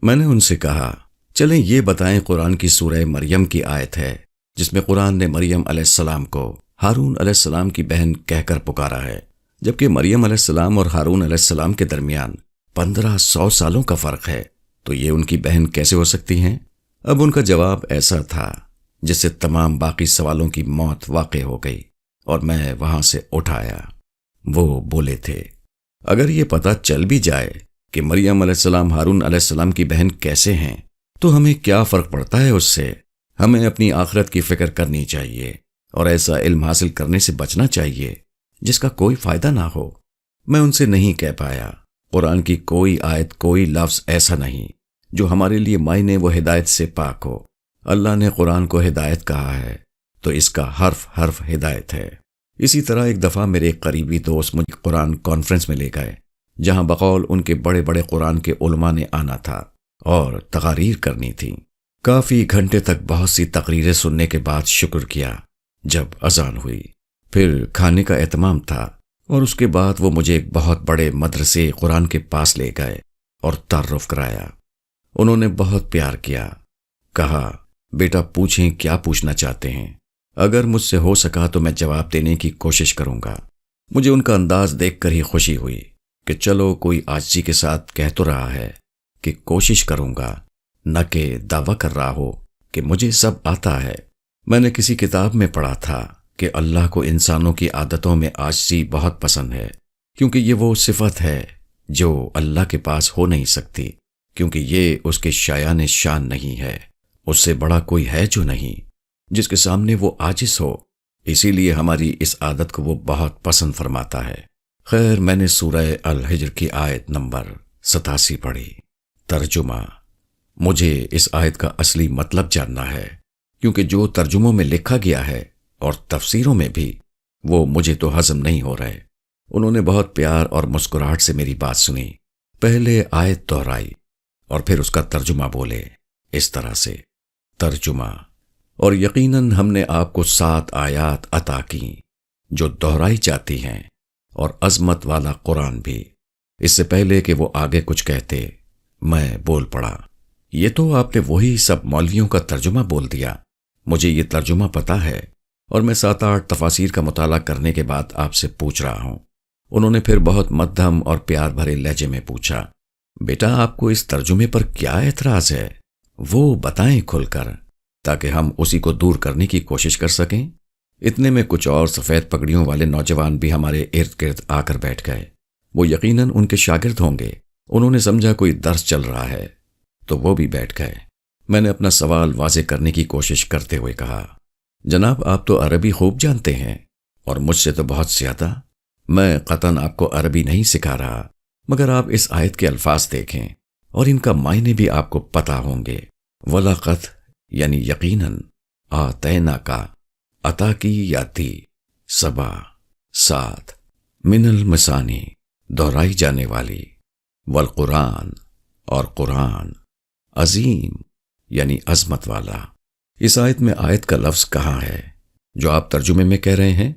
میں نے ان سے کہا، چلیں یہ بتائیں، قرآن کی سورہ مریم کی آیت ہے جس میں قرآن نے مریم علیہ السلام کو ہارون علیہ السلام کی بہن کہہ کر پکارا ہے، جبکہ مریم علیہ السلام اور ہارون علیہ السلام کے درمیان 1500 سالوں کا فرق ہے، تو یہ ان کی بہن کیسے ہو سکتی ہیں؟ اب ان کا جواب ایسا تھا جس سے تمام باقی سوالوں کی موت واقع ہو گئی اور میں وہاں سے اٹھ آیا۔ وہ بولے تھے، اگر یہ پتہ چل بھی جائے کہ مریم علیہ السلام ہارون علیہ السلام کی بہن کیسے ہیں تو ہمیں کیا فرق پڑتا ہے اس سے؟ ہمیں اپنی آخرت کی فکر کرنی چاہیے اور ایسا علم حاصل کرنے سے بچنا چاہیے جس کا کوئی فائدہ نہ ہو۔ میں ان سے نہیں کہہ پایا، قرآن کی کوئی آیت، کوئی لفظ ایسا نہیں جو ہمارے لیے معنی و ہدایت سے پاک ہو۔ اللہ نے قرآن کو ہدایت کہا ہے تو اس کا حرف حرف ہدایت ہے۔ اسی طرح ایک دفعہ میرے ایک قریبی دوست مجھے قرآن کانفرنس میں لے گئے، جہاں بقول ان کے بڑے بڑے قرآن کے علماء نے آنا تھا اور تقاریر کرنی تھی۔ کافی گھنٹے تک بہت سی تقریریں سننے کے بعد شکر کیا جب اذان ہوئی، پھر کھانے کا اہتمام تھا اور اس کے بعد وہ مجھے ایک بہت بڑے مدرسے قرآن کے پاس لے گئے اور تعارف کرایا۔ انہوں نے بہت پیار کیا، کہا، بیٹا پوچھیں کیا پوچھنا چاہتے ہیں، اگر مجھ سے ہو سکا تو میں جواب دینے کی کوشش کروں گا۔ مجھے ان کا انداز دیکھ کر ہی خوشی ہوئی کہ چلو کوئی عاجزی کے ساتھ کہہ تو رہا ہے کہ کوشش کروں گا، نہ کہ دعویٰ کر رہا ہو کہ مجھے سب آتا ہے۔ میں نے کسی کتاب میں پڑھا تھا کہ اللہ کو انسانوں کی عادتوں میں عاجزی بہت پسند ہے، کیونکہ یہ وہ صفت ہے جو اللہ کے پاس ہو نہیں سکتی، کیونکہ یہ اس کے شایان شان نہیں ہے، اس سے بڑا کوئی ہے جو نہیں جس کے سامنے وہ عاجز ہو، اسی لیے ہماری اس عادت کو وہ بہت پسند فرماتا ہے۔ خیر، میں نے سورہ الحجر کی آیت نمبر 87 پڑھی۔ ترجمہ: مجھے اس آیت کا اصلی مطلب جاننا ہے، کیونکہ جو ترجموں میں لکھا گیا ہے اور تفسیروں میں بھی وہ مجھے تو ہضم نہیں ہو رہے۔ انہوں نے بہت پیار اور مسکراہٹ سے میری بات سنی، پہلے آیت دہرائی اور پھر اس کا ترجمہ بولے اس طرح سے۔ ترجمہ: اور یقیناً ہم نے آپ کو 7 آیات عطا کی جو دہرائی جاتی ہیں، اور عظمت والا قرآن بھی۔ اس سے پہلے کہ وہ آگے کچھ کہتے، میں بول پڑا، یہ تو آپ نے وہی سب مولویوں کا ترجمہ بول دیا۔ مجھے یہ ترجمہ پتا ہے اور میں 7-8 تفاسیر کا مطالعہ کرنے کے بعد آپ سے پوچھ رہا ہوں۔ انہوں نے پھر بہت مدھم اور پیار بھرے لہجے میں پوچھا، بیٹا آپ کو اس ترجمے پر کیا اعتراض ہے؟ وہ بتائیں کھل کر، تاکہ ہم اسی کو دور کرنے کی کوشش کر سکیں۔ اتنے میں کچھ اور سفید پگڑیوں والے نوجوان بھی ہمارے ارد گرد آ کر بیٹھ گئے۔ وہ یقیناً ان کے شاگرد ہوں گے۔ انہوں نے سمجھا کوئی درس چل رہا ہے تو وہ بھی بیٹھ گئے۔ میں نے اپنا سوال واضح کرنے کی کوشش کرتے ہوئے کہا، جناب آپ تو عربی خوب جانتے ہیں اور مجھ سے تو بہت زیادہ۔ میں قطعاً آپ کو عربی نہیں سکھا رہا، مگر آپ اس آیت کے الفاظ دیکھیں اور ان کا معنی بھی آپ کو پتہ ہوں گے۔ وَلَقَدْ یعنی یقیناً، آتینا کا عطا کی یا دی، 7 من المثانی دہرائی جانے والی، والقرآن اور قرآن، عظیم یعنی عظمت والا۔ اس آیت میں آیت کا لفظ کہاں ہے جو آپ ترجمے میں کہہ رہے ہیں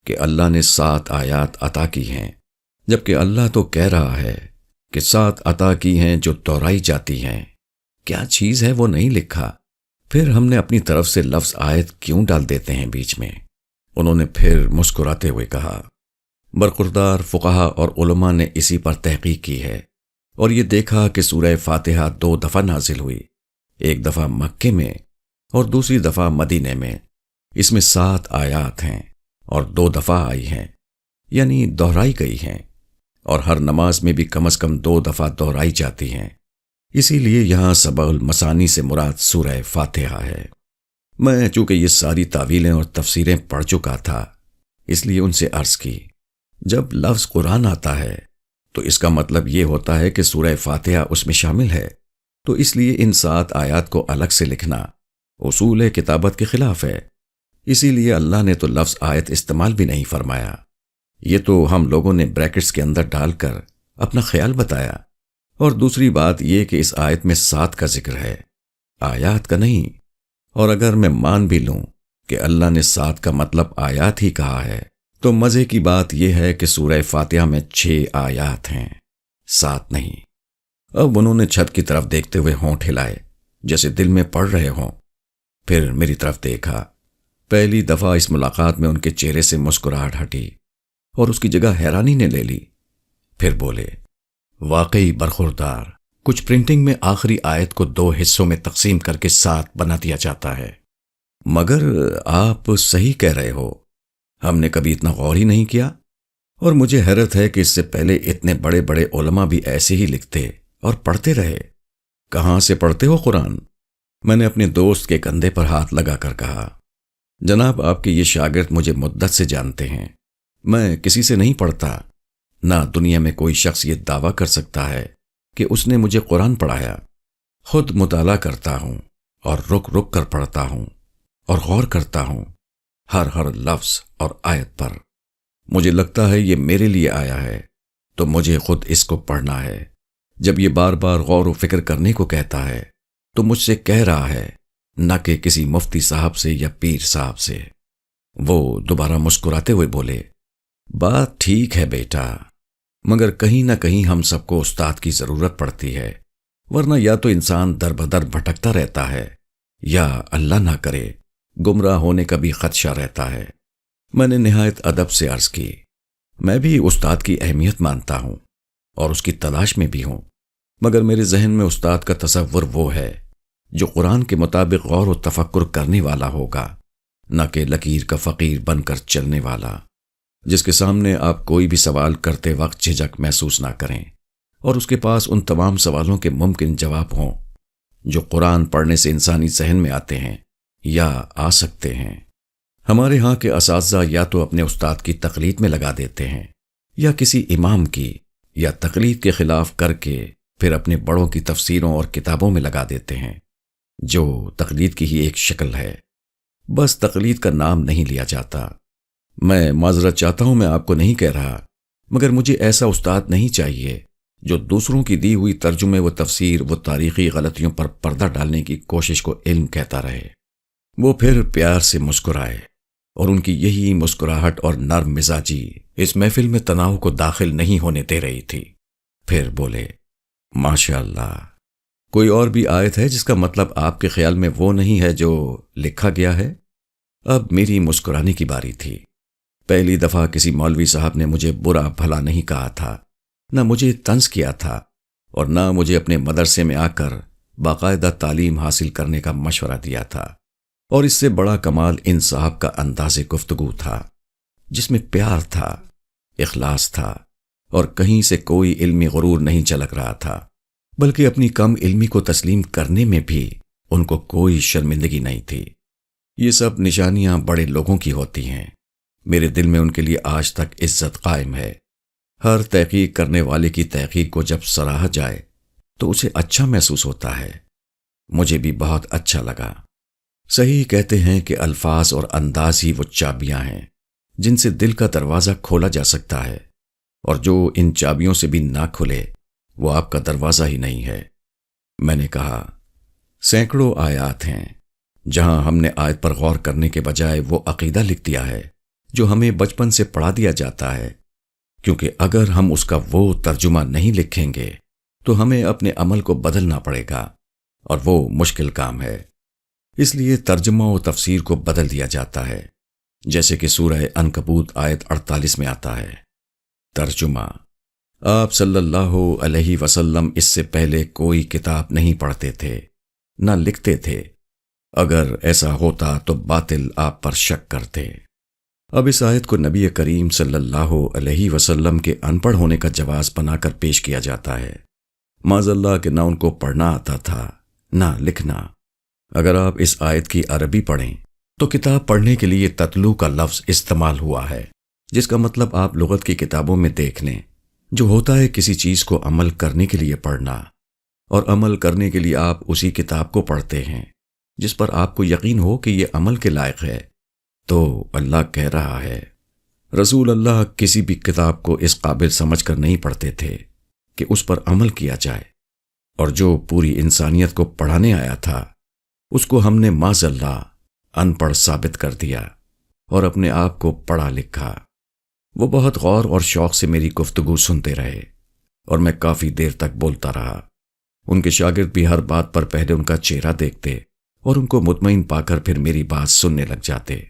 کہ اللہ نے 7 آیات عطا کی ہیں، جبکہ اللہ تو کہہ رہا ہے کہ 7 عطا کی ہیں جو دہرائی جاتی ہیں؟ کیا چیز ہے وہ نہیں لکھا؟ پھر ہم نے اپنی طرف سے لفظ آیت کیوں ڈال دیتے ہیں بیچ میں؟ انہوں نے پھر مسکراتے ہوئے کہا، برخوردار فقہا اور علماء نے اسی پر تحقیق کی ہے اور یہ دیکھا کہ سورہ فاتحہ 2 دفعہ نازل ہوئی، ایک دفعہ مکے میں اور دوسری دفعہ مدینے میں۔ اس میں 7 آیات ہیں اور 2 دفعہ آئی ہیں، یعنی دہرائی گئی ہیں، اور ہر نماز میں بھی کم از کم 2 دفعہ دہرائی جاتی ہیں۔ اسی لیے یہاں سبع المثانی سے مراد سورہ فاتحہ ہے۔ میں چونکہ یہ ساری تاویلیں اور تفسیریں پڑھ چکا تھا، اس لیے ان سے عرض کی، جب لفظ قرآن آتا ہے تو اس کا مطلب یہ ہوتا ہے کہ سورہ فاتحہ اس میں شامل ہے، تو اس لیے ان 7 آیات کو الگ سے لکھنا اصول کتابت کے خلاف ہے۔ اسی لیے اللہ نے تو لفظ آیت استعمال بھی نہیں فرمایا، یہ تو ہم لوگوں نے بریکٹس کے اندر ڈال کر اپنا خیال بتایا۔ اور دوسری بات یہ کہ اس آیت میں 7 کا ذکر ہے، آیات کا نہیں۔ اور اگر میں مان بھی لوں کہ اللہ نے 7 کا مطلب آیات ہی کہا ہے، تو مزے کی بات یہ ہے کہ سورہ فاتحہ میں 6 آیات ہیں، 7 نہیں۔ اب انہوں نے چھت کی طرف دیکھتے ہوئے ہونٹ ہلائے جیسے دل میں پڑ رہے ہوں، پھر میری طرف دیکھا۔ پہلی دفعہ اس ملاقات میں ان کے چہرے سے مسکراہٹ ہٹی اور اس کی جگہ حیرانی نے لے لی۔ پھر بولے، واقعی برخوردار، کچھ پرنٹنگ میں آخری آیت کو 2 حصوں میں تقسیم کر کے 7 بنا دیا جاتا ہے۔ مگر آپ صحیح کہہ رہے ہو، ہم نے کبھی اتنا غور ہی نہیں کیا، اور مجھے حیرت ہے کہ اس سے پہلے اتنے بڑے بڑے علماء بھی ایسے ہی لکھتے اور پڑھتے رہے۔ کہاں سے پڑھتے ہو قرآن؟ میں نے اپنے دوست کے کندھے پر ہاتھ لگا کر کہا، جناب آپ کے یہ شاگرد مجھے مدت سے جانتے ہیں، میں کسی سے نہیں پڑھتا، نہ دنیا میں کوئی شخص یہ دعویٰ کر سکتا ہے کہ اس نے مجھے قرآن پڑھایا۔ خود مطالعہ کرتا ہوں اور رک رک کر پڑھتا ہوں اور غور کرتا ہوں ہر لفظ اور آیت پر۔ مجھے لگتا ہے یہ میرے لیے آیا ہے تو مجھے خود اس کو پڑھنا ہے۔ جب یہ بار بار غور و فکر کرنے کو کہتا ہے تو مجھ سے کہہ رہا ہے، نہ کہ کسی مفتی صاحب سے یا پیر صاحب سے۔ وہ دوبارہ مسکراتے ہوئے بولے، بات ٹھیک ہے بیٹا، مگر کہیں نہ کہیں ہم سب کو استاد کی ضرورت پڑتی ہے، ورنہ یا تو انسان در بدر بھٹکتا رہتا ہے یا اللہ نہ کرے گمراہ ہونے کا بھی خدشہ رہتا ہے۔ میں نے نہایت ادب سے عرض کی، میں بھی استاد کی اہمیت مانتا ہوں اور اس کی تلاش میں بھی ہوں، مگر میرے ذہن میں استاد کا تصور وہ ہے جو قرآن کے مطابق غور و تفکر کرنے والا ہوگا، نہ کہ لکیر کا فقیر بن کر چلنے والا، جس کے سامنے آپ کوئی بھی سوال کرتے وقت جھجک محسوس نہ کریں اور اس کے پاس ان تمام سوالوں کے ممکن جواب ہوں جو قرآن پڑھنے سے انسانی ذہن میں آتے ہیں یا آ سکتے ہیں۔ ہمارے ہاں کے اساتذہ یا تو اپنے استاد کی تقلید میں لگا دیتے ہیں یا کسی امام کی، یا تقلید کے خلاف کر کے پھر اپنے بڑوں کی تفسیروں اور کتابوں میں لگا دیتے ہیں، جو تقلید کی ہی ایک شکل ہے، بس تقلید کا نام نہیں لیا جاتا۔ میں معذرت چاہتا ہوں، میں آپ کو نہیں کہہ رہا، مگر مجھے ایسا استاد نہیں چاہیے جو دوسروں کی دی ہوئی ترجمے و تفسیر و تاریخی غلطیوں پر پردہ ڈالنے کی کوشش کو علم کہتا رہے۔ وہ پھر پیار سے مسکرائے اور ان کی یہی مسکراہٹ اور نرم مزاجی اس محفل میں تناؤ کو داخل نہیں ہونے دے رہی تھی۔ پھر بولے، ماشاء اللہ، کوئی اور بھی آیت ہے جس کا مطلب آپ کے خیال میں وہ نہیں ہے جو لکھا گیا ہے؟ اب میری مسکرانے کی باری تھی۔ پہلی دفعہ کسی مولوی صاحب نے مجھے برا بھلا نہیں کہا تھا، نہ مجھے طنز کیا تھا، اور نہ مجھے اپنے مدرسے میں آ کر باقاعدہ تعلیم حاصل کرنے کا مشورہ دیا تھا، اور اس سے بڑا کمال ان صاحب کا انداز گفتگو تھا جس میں پیار تھا، اخلاص تھا، اور کہیں سے کوئی علمی غرور نہیں جھلک رہا تھا، بلکہ اپنی کم علمی کو تسلیم کرنے میں بھی ان کو کوئی شرمندگی نہیں تھی۔ یہ سب نشانیاں بڑے لوگوں کی ہوتی ہیں۔ میرے دل میں ان کے لیے آج تک عزت قائم ہے۔ ہر تحقیق کرنے والے کی تحقیق کو جب سراہا جائے تو اسے اچھا محسوس ہوتا ہے۔ مجھے بھی بہت اچھا لگا۔ صحیح کہتے ہیں کہ الفاظ اور انداز ہی وہ چابیاں ہیں جن سے دل کا دروازہ کھولا جا سکتا ہے، اور جو ان چابیوں سے بھی نہ کھلے وہ آپ کا دروازہ ہی نہیں ہے۔ میں نے کہا، سینکڑوں آیات ہیں جہاں ہم نے آیت پر غور کرنے کے بجائے وہ عقیدہ لکھ دیا ہے جو ہمیں بچپن سے پڑھا دیا جاتا ہے، کیونکہ اگر ہم اس کا وہ ترجمہ نہیں لکھیں گے تو ہمیں اپنے عمل کو بدلنا پڑے گا، اور وہ مشکل کام ہے۔ اس لیے ترجمہ و تفسیر کو بدل دیا جاتا ہے، جیسے کہ سورہ عنکبوت آیت 48 میں آتا ہے۔ ترجمہ: آپ صلی اللہ علیہ وسلم اس سے پہلے کوئی کتاب نہیں پڑھتے تھے، نہ لکھتے تھے، اگر ایسا ہوتا تو باطل آپ پر شک کرتے۔ اب اس آیت کو نبی کریم صلی اللہ علیہ وسلم کے ان پڑھ ہونے کا جواز بنا کر پیش کیا جاتا ہے۔ معاذ اللہ کہ نہ ان کو پڑھنا آتا تھا نہ لکھنا۔ اگر آپ اس آیت کی عربی پڑھیں تو کتاب پڑھنے کے لیے تتلو کا لفظ استعمال ہوا ہے، جس کا مطلب آپ لغت کی کتابوں میں دیکھ لیں، جو ہوتا ہے کسی چیز کو عمل کرنے کے لیے پڑھنا، اور عمل کرنے کے لیے آپ اسی کتاب کو پڑھتے ہیں جس پر آپ کو یقین ہو کہ یہ عمل کے لائق ہے۔ تو اللہ کہہ رہا ہے، رسول اللہ کسی بھی کتاب کو اس قابل سمجھ کر نہیں پڑھتے تھے کہ اس پر عمل کیا جائے، اور جو پوری انسانیت کو پڑھانے آیا تھا اس کو ہم نے معاذ اللہ ان پڑھ ثابت کر دیا اور اپنے آپ کو پڑھا لکھا۔ وہ بہت غور اور شوق سے میری گفتگو سنتے رہے اور میں کافی دیر تک بولتا رہا۔ ان کے شاگرد بھی ہر بات پر پہلے ان کا چہرہ دیکھتے اور ان کو مطمئن پا کر پھر میری بات سننے لگ جاتے۔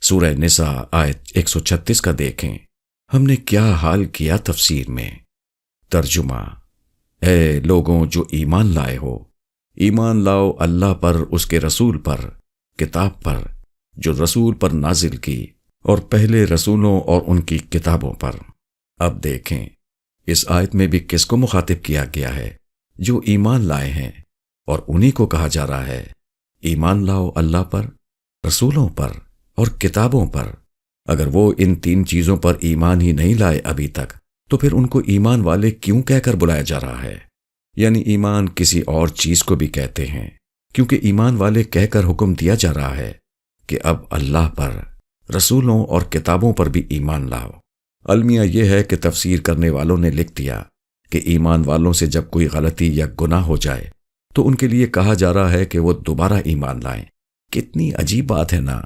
سورہ نساء آیت 136 کا دیکھیں، ہم نے کیا حال کیا تفسیر میں۔ ترجمہ: اے لوگوں جو ایمان لائے ہو، ایمان لاؤ اللہ پر، اس کے رسول پر، کتاب پر جو رسول پر نازل کی، اور پہلے رسولوں اور ان کی کتابوں پر۔ اب دیکھیں اس آیت میں بھی کس کو مخاطب کیا گیا ہے؟ جو ایمان لائے ہیں، اور انہی کو کہا جا رہا ہے ایمان لاؤ اللہ پر، رسولوں پر اور کتابوں پر۔ اگر وہ ان 3 چیزوں پر ایمان ہی نہیں لائے ابھی تک، تو پھر ان کو ایمان والے کیوں کہہ کر بلایا جا رہا ہے؟ یعنی ایمان کسی اور چیز کو بھی کہتے ہیں، کیونکہ ایمان والے کہہ کر حکم دیا جا رہا ہے کہ اب اللہ پر، رسولوں اور کتابوں پر بھی ایمان لاؤ۔ المیہ یہ ہے کہ تفسیر کرنے والوں نے لکھ دیا کہ ایمان والوں سے جب کوئی غلطی یا گناہ ہو جائے تو ان کے لیے کہا جا رہا ہے کہ وہ دوبارہ ایمان لائیں۔ کتنی عجیب بات ہے نا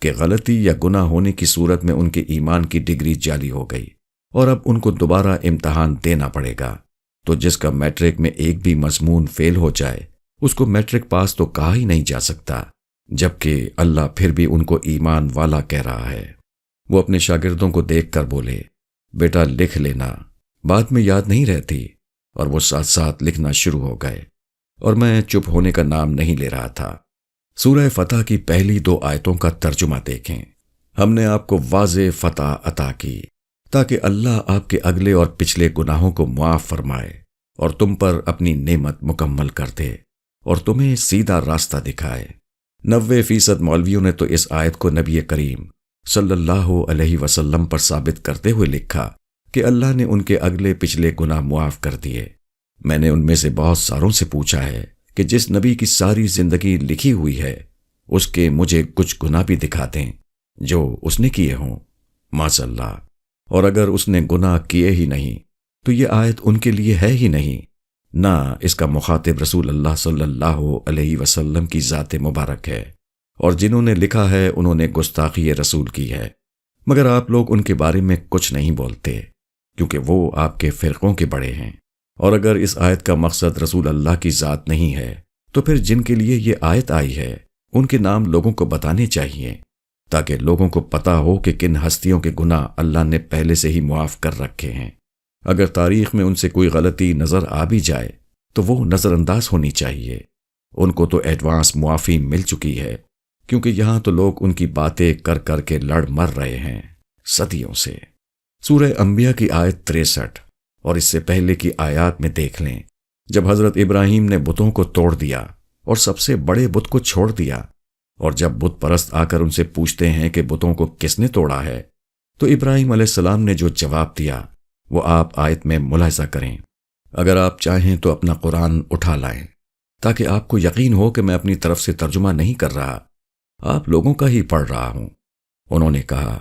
کہ غلطی یا گناہ ہونے کی صورت میں ان کے ایمان کی ڈگری جعلی ہو گئی اور اب ان کو دوبارہ امتحان دینا پڑے گا۔ تو جس کا میٹرک میں ایک بھی مضمون فیل ہو جائے اس کو میٹرک پاس تو کہا ہی نہیں جا سکتا، جبکہ اللہ پھر بھی ان کو ایمان والا کہہ رہا ہے۔ وہ اپنے شاگردوں کو دیکھ کر بولے، بیٹا لکھ لینا، بعد میں یاد نہیں رہتی، اور وہ ساتھ ساتھ لکھنا شروع ہو گئے، اور میں چپ ہونے کا نام نہیں لے رہا تھا۔ سورہ فتح کی پہلی 2 آیتوں کا ترجمہ دیکھیں۔ ہم نے آپ کو واضح فتح عطا کی تاکہ اللہ آپ کے اگلے اور پچھلے گناہوں کو معاف فرمائے اور تم پر اپنی نعمت مکمل کر دے اور تمہیں سیدھا راستہ دکھائے۔ 90% مولویوں نے تو اس آیت کو نبی کریم صلی اللہ علیہ وسلم پر ثابت کرتے ہوئے لکھا کہ اللہ نے ان کے اگلے پچھلے گناہ معاف کر دیے۔ میں نے ان میں سے بہت ساروں سے پوچھا ہے کہ جس نبی کی ساری زندگی لکھی ہوئی ہے اس کے مجھے کچھ گناہ بھی دکھا دیں جو اس نے کیے ہوں، معاذ اللہ۔ اور اگر اس نے گناہ کیے ہی نہیں تو یہ آیت ان کے لیے ہے ہی نہیں، نہ اس کا مخاطب رسول اللہ صلی اللہ علیہ وسلم کی ذات مبارک ہے، اور جنہوں نے لکھا ہے انہوں نے گستاخی رسول کی ہے۔ مگر آپ لوگ ان کے بارے میں کچھ نہیں بولتے کیونکہ وہ آپ کے فرقوں کے بڑے ہیں۔ اور اگر اس آیت کا مقصد رسول اللہ کی ذات نہیں ہے تو پھر جن کے لیے یہ آیت آئی ہے ان کے نام لوگوں کو بتانے چاہیے تاکہ لوگوں کو پتا ہو کہ کن ہستیوں کے گناہ اللہ نے پہلے سے ہی معاف کر رکھے ہیں۔ اگر تاریخ میں ان سے کوئی غلطی نظر آ بھی جائے تو وہ نظر انداز ہونی چاہیے۔ ان کو تو ایڈوانس معافی مل چکی ہے، کیونکہ یہاں تو لوگ ان کی باتیں کر کر کے لڑ مر رہے ہیں صدیوں سے۔ سورہ انبیاء کی آیت 63 اور اس سے پہلے کی آیات میں دیکھ لیں، جب حضرت ابراہیم نے بتوں کو توڑ دیا اور سب سے بڑے بت کو چھوڑ دیا، اور جب بت پرست آ کر ان سے پوچھتے ہیں کہ بتوں کو کس نے توڑا ہے، تو ابراہیم علیہ السلام نے جو جواب دیا وہ آپ آیت میں ملاحظہ کریں۔ اگر آپ چاہیں تو اپنا قرآن اٹھا لائیں تاکہ آپ کو یقین ہو کہ میں اپنی طرف سے ترجمہ نہیں کر رہا، آپ لوگوں کا ہی پڑھ رہا ہوں۔ انہوں نے کہا،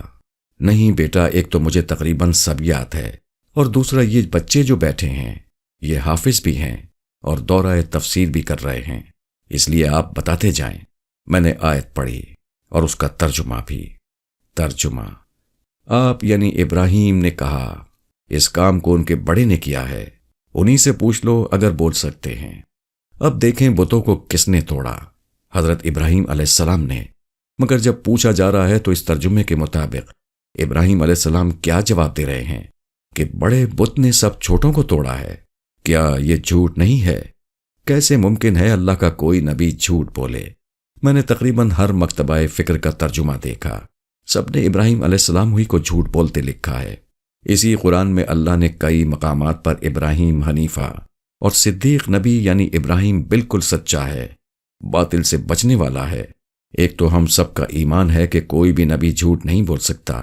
نہیں بیٹا، ایک تو مجھے تقریباً سب یاد ہے، اور دوسرا یہ بچے جو بیٹھے ہیں یہ حافظ بھی ہیں اور دورہ تفسیر بھی کر رہے ہیں، اس لیے آپ بتاتے جائیں۔ میں نے آیت پڑھی اور اس کا ترجمہ بھی۔ ترجمہ: آپ یعنی ابراہیم نے کہا اس کام کو ان کے بڑے نے کیا ہے، انہی سے پوچھ لو اگر بول سکتے ہیں۔ اب دیکھیں بتوں کو کس نے توڑا؟ حضرت ابراہیم علیہ السلام نے۔ مگر جب پوچھا جا رہا ہے تو اس ترجمے کے مطابق ابراہیم علیہ السلام کیا جواب دے رہے ہیں کہ بڑے بت نے سب چھوٹوں کو توڑا ہے؟ کیا یہ جھوٹ نہیں ہے؟ کیسے ممکن ہے اللہ کا کوئی نبی جھوٹ بولے؟ میں نے تقریباً ہر مکتبہ فکر کا ترجمہ دیکھا، سب نے ابراہیم علیہ السلام ہی کو جھوٹ بولتے لکھا ہے۔ اسی قرآن میں اللہ نے کئی مقامات پر ابراہیم حنیفہ اور صدیق نبی یعنی ابراہیم بالکل سچا ہے، باطل سے بچنے والا ہے۔ ایک تو ہم سب کا ایمان ہے کہ کوئی بھی نبی جھوٹ نہیں بول سکتا،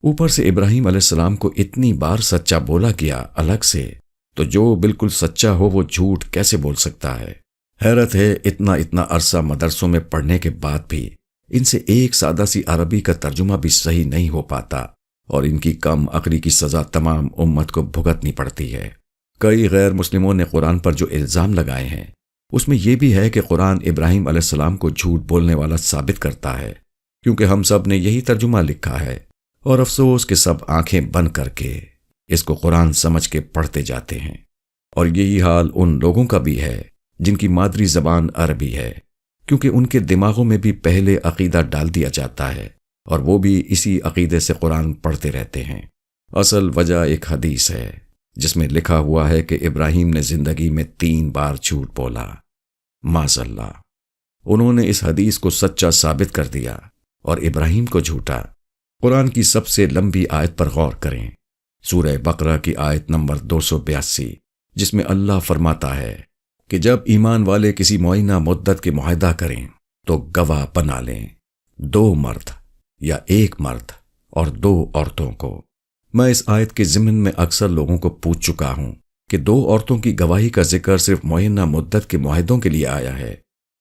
اوپر سے ابراہیم علیہ السلام کو اتنی بار سچا بولا گیا الگ سے، تو جو بالکل سچا ہو وہ جھوٹ کیسے بول سکتا ہے؟ حیرت ہے اتنا عرصہ مدرسوں میں پڑھنے کے بعد بھی ان سے ایک سادہ سی عربی کا ترجمہ بھی صحیح نہیں ہو پاتا، اور ان کی کم عقلی کی سزا تمام امت کو بھگتنی پڑتی ہے۔ کئی غیر مسلموں نے قرآن پر جو الزام لگائے ہیں اس میں یہ بھی ہے کہ قرآن ابراہیم علیہ السلام کو جھوٹ بولنے والا ثابت کرتا ہے، کیونکہ ہم سب نے یہی ترجمہ لکھا ہے، اور افسوس کہ سب آنکھیں بند کر کے اس کو قرآن سمجھ کے پڑھتے جاتے ہیں۔ اور یہی حال ان لوگوں کا بھی ہے جن کی مادری زبان عربی ہے، کیونکہ ان کے دماغوں میں بھی پہلے عقیدہ ڈال دیا جاتا ہے اور وہ بھی اسی عقیدے سے قرآن پڑھتے رہتے ہیں۔ اصل وجہ ایک حدیث ہے جس میں لکھا ہوا ہے کہ ابراہیم نے زندگی میں 3 بار جھوٹ بولا۔ معاذ اللہ، انہوں نے اس حدیث کو سچا ثابت کر دیا اور ابراہیم کو جھوٹا۔ قرآن کی سب سے لمبی آیت پر غور کریں، سورہ بقرہ کی آیت نمبر 282، جس میں اللہ فرماتا ہے کہ جب ایمان والے کسی معینہ مدت کے معاہدہ کریں تو گواہ بنا لیں 2 مرد یا 1 مرد اور 2 عورتوں کو۔ میں اس آیت کے ضمن میں اکثر لوگوں کو پوچھ چکا ہوں کہ 2 عورتوں کی گواہی کا ذکر صرف معینہ مدت کے معاہدوں کے لیے آیا ہے۔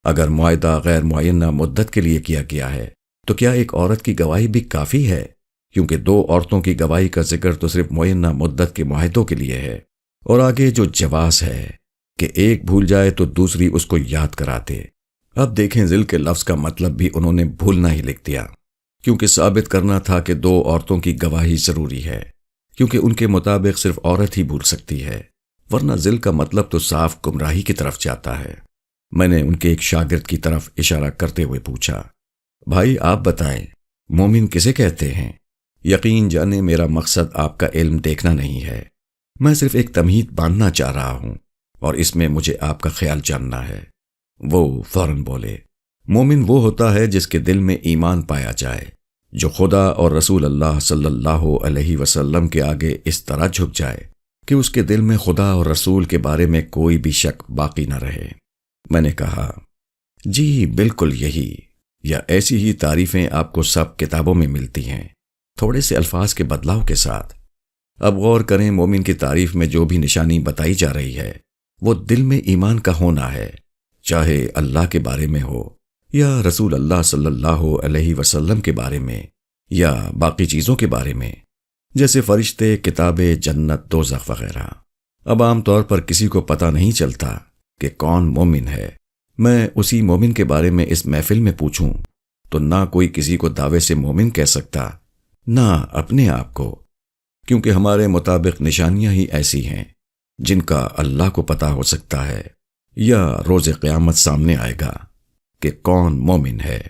اگر معاہدہ غیر معینہ مدت کے لیے کیا گیا ہے تو کیا ایک عورت کی گواہی بھی کافی ہے؟ کیونکہ 2 عورتوں کی گواہی کا ذکر تو صرف معینہ مدت کے معاہدوں کے لیے ہے۔ اور آگے جو جواز ہے کہ ایک بھول جائے تو دوسری اس کو یاد کراتے۔ اب دیکھیں ذل کے لفظ کا مطلب بھی انہوں نے بھولنا ہی لکھ دیا، کیونکہ ثابت کرنا تھا کہ 2 عورتوں کی گواہی ضروری ہے، کیونکہ ان کے مطابق صرف عورت ہی بھول سکتی ہے، ورنہ ذل کا مطلب تو صاف گمراہی کی طرف جاتا ہے۔ میں نے ان کے ایک شاگرد کی طرف اشارہ کرتے ہوئے پوچھا، بھائی آپ بتائیں مومن کسے کہتے ہیں؟ یقین جانے میرا مقصد آپ کا علم دیکھنا نہیں ہے، میں صرف ایک تمہید باندھنا چاہ رہا ہوں اور اس میں مجھے آپ کا خیال جاننا ہے۔ وہ فوراً بولے، مومن وہ ہوتا ہے جس کے دل میں ایمان پایا جائے، جو خدا اور رسول اللہ صلی اللہ علیہ وسلم کے آگے اس طرح جھک جائے کہ اس کے دل میں خدا اور رسول کے بارے میں کوئی بھی شک باقی نہ رہے۔ میں نے کہا، جی بالکل یہی، یا ایسی ہی تعریفیں آپ کو سب کتابوں میں ملتی ہیں، تھوڑے سے الفاظ کے بدلاؤ کے ساتھ۔ اب غور کریں، مومن کی تعریف میں جو بھی نشانی بتائی جا رہی ہے وہ دل میں ایمان کا ہونا ہے، چاہے اللہ کے بارے میں ہو یا رسول اللہ صلی اللہ علیہ وسلم کے بارے میں یا باقی چیزوں کے بارے میں، جیسے فرشتے، کتابیں، جنت، دوزخ وغیرہ۔ اب عام طور پر کسی کو پتہ نہیں چلتا کہ کون مومن ہے۔ میں اسی مومن کے بارے میں اس محفل میں پوچھوں تو نہ کوئی کسی کو دعوے سے مومن کہہ سکتا، نہ اپنے آپ کو، کیونکہ ہمارے مطابق نشانیاں ہی ایسی ہیں جن کا اللہ کو پتہ ہو سکتا ہے یا روز قیامت سامنے آئے گا کہ کون مومن ہے۔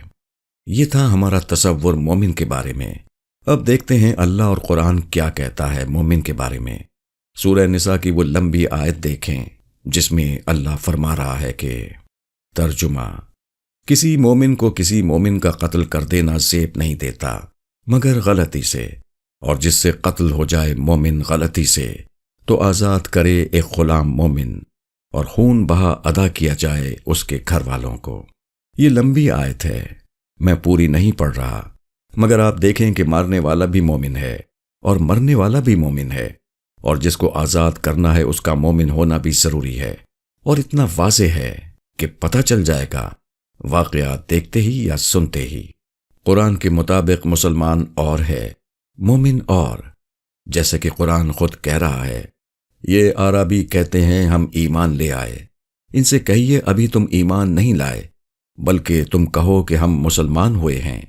یہ تھا ہمارا تصور مومن کے بارے میں۔ اب دیکھتے ہیں اللہ اور قرآن کیا کہتا ہے مومن کے بارے میں۔ سورہ نساء کی وہ لمبی آیت دیکھیں جس میں اللہ فرما رہا ہے کہ ترجمہ، کسی مومن کو کسی مومن کا قتل کر دینا زیب نہیں دیتا مگر غلطی سے، اور جس سے قتل ہو جائے مومن غلطی سے تو آزاد کرے ایک غلام مومن، اور خون بہا ادا کیا جائے اس کے گھر والوں کو۔ یہ لمبی آیت ہے، میں پوری نہیں پڑھ رہا، مگر آپ دیکھیں کہ مارنے والا بھی مومن ہے اور مرنے والا بھی مومن ہے، اور جس کو آزاد کرنا ہے اس کا مومن ہونا بھی ضروری ہے، اور اتنا واضح ہے کہ پتہ چل جائے گا واقعات دیکھتے ہی یا سنتے ہی۔ قرآن کے مطابق مسلمان اور ہے، مومن اور، جیسے کہ قرآن خود کہہ رہا ہے، یہ عربی کہتے ہیں ہم ایمان لے آئے، ان سے کہیے ابھی تم ایمان نہیں لائے، بلکہ تم کہو کہ ہم مسلمان ہوئے ہیں،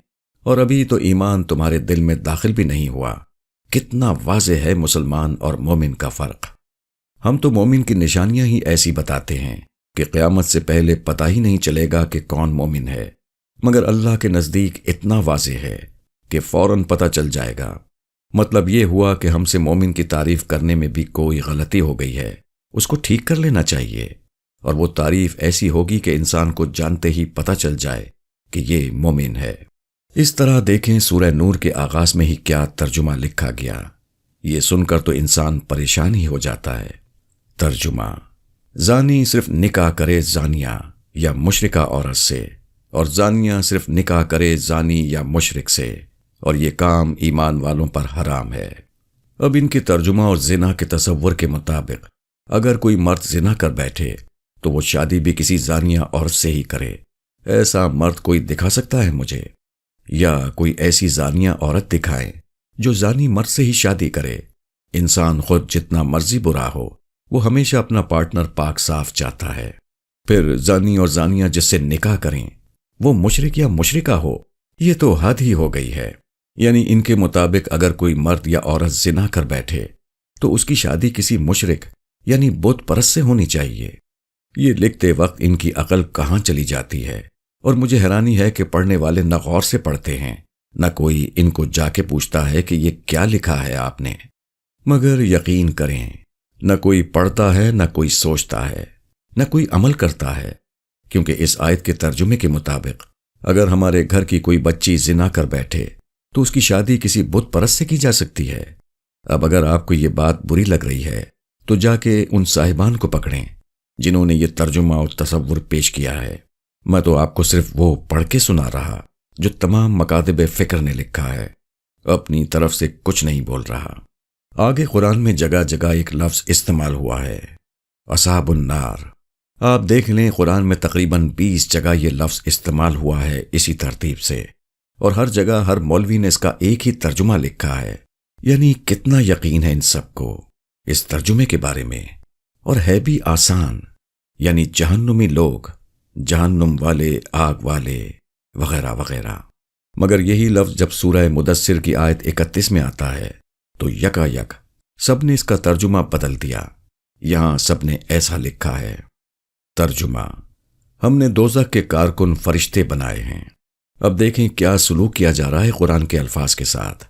اور ابھی تو ایمان تمہارے دل میں داخل بھی نہیں ہوا۔ کتنا واضح ہے مسلمان اور مومن کا فرق۔ ہم تو مومن کی نشانیاں ہی ایسی بتاتے ہیں کہ قیامت سے پہلے پتہ ہی نہیں چلے گا کہ کون مومن ہے، مگر اللہ کے نزدیک اتنا واضح ہے کہ فوراً پتہ چل جائے گا۔ مطلب یہ ہوا کہ ہم سے مومن کی تعریف کرنے میں بھی کوئی غلطی ہو گئی ہے، اس کو ٹھیک کر لینا چاہیے، اور وہ تعریف ایسی ہوگی کہ انسان کو جانتے ہی پتہ چل جائے کہ یہ مومن ہے۔ اس طرح دیکھیں سورہ نور کے آغاز میں ہی کیا ترجمہ لکھا گیا، یہ سن کر تو انسان پریشان ہی ہو جاتا ہے۔ ترجمہ، زانی صرف نکاح کرے زانیہ یا مشرکہ عورت سے، اور زانیہ صرف نکاح کرے زانی یا مشرک سے، اور یہ کام ایمان والوں پر حرام ہے۔ اب ان کے ترجمہ اور زنا کے تصور کے مطابق اگر کوئی مرد زنا کر بیٹھے تو وہ شادی بھی کسی زانیہ عورت سے ہی کرے۔ ایسا مرد کوئی دکھا سکتا ہے مجھے؟ یا کوئی ایسی زانیہ عورت دکھائے جو زانی مرد سے ہی شادی کرے؟ انسان خود جتنا مرضی برا ہو، وہ ہمیشہ اپنا پارٹنر پاک صاف چاہتا ہے۔ پھر زانی اور زانیہ جس سے نکاح کریں وہ مشرک یا مشرکہ ہو، یہ تو حد ہی ہو گئی ہے۔ یعنی ان کے مطابق اگر کوئی مرد یا عورت زنا کر بیٹھے تو اس کی شادی کسی مشرک یعنی بت پرست سے ہونی چاہیے۔ یہ لکھتے وقت ان کی عقل کہاں چلی جاتی ہے، اور مجھے حیرانی ہے کہ پڑھنے والے نہ غور سے پڑھتے ہیں، نہ کوئی ان کو جا کے پوچھتا ہے کہ یہ کیا لکھا ہے آپ نے۔ مگر یقین کریں، نہ کوئی پڑھتا ہے، نہ کوئی سوچتا ہے، نہ کوئی عمل کرتا ہے، کیونکہ اس آیت کے ترجمے کے مطابق اگر ہمارے گھر کی کوئی بچی زنا کر بیٹھے تو اس کی شادی کسی بت پرست سے کی جا سکتی ہے۔ اب اگر آپ کو یہ بات بری لگ رہی ہے تو جا کے ان صاحبان کو پکڑیں جنہوں نے یہ ترجمہ اور تصور پیش کیا ہے۔ میں تو آپ کو صرف وہ پڑھ کے سنا رہا جو تمام مکاتب فکر نے لکھا ہے، اپنی طرف سے کچھ نہیں بول رہا۔ آگے قرآن میں جگہ جگہ ایک لفظ استعمال ہوا ہے، اصحاب النار۔ آپ دیکھ لیں قرآن میں تقریباً 20 جگہ یہ لفظ استعمال ہوا ہے اسی ترتیب سے، اور ہر جگہ ہر مولوی نے اس کا ایک ہی ترجمہ لکھا ہے۔ یعنی کتنا یقین ہے ان سب کو اس ترجمے کے بارے میں، اور ہے بھی آسان، یعنی جہنمی لوگ، جہنم والے، آگ والے، وغیرہ وغیرہ۔ مگر یہی لفظ جب سورہ مدثر کی آیت 31 میں آتا ہے تو یکا یک سب نے اس کا ترجمہ بدل دیا۔ یہاں سب نے ایسا لکھا ہے، ترجمہ: ہم نے دوزخ کے کارکن فرشتے بنائے ہیں۔ اب دیکھیں کیا سلوک کیا جا رہا ہے قرآن کے الفاظ کے ساتھ۔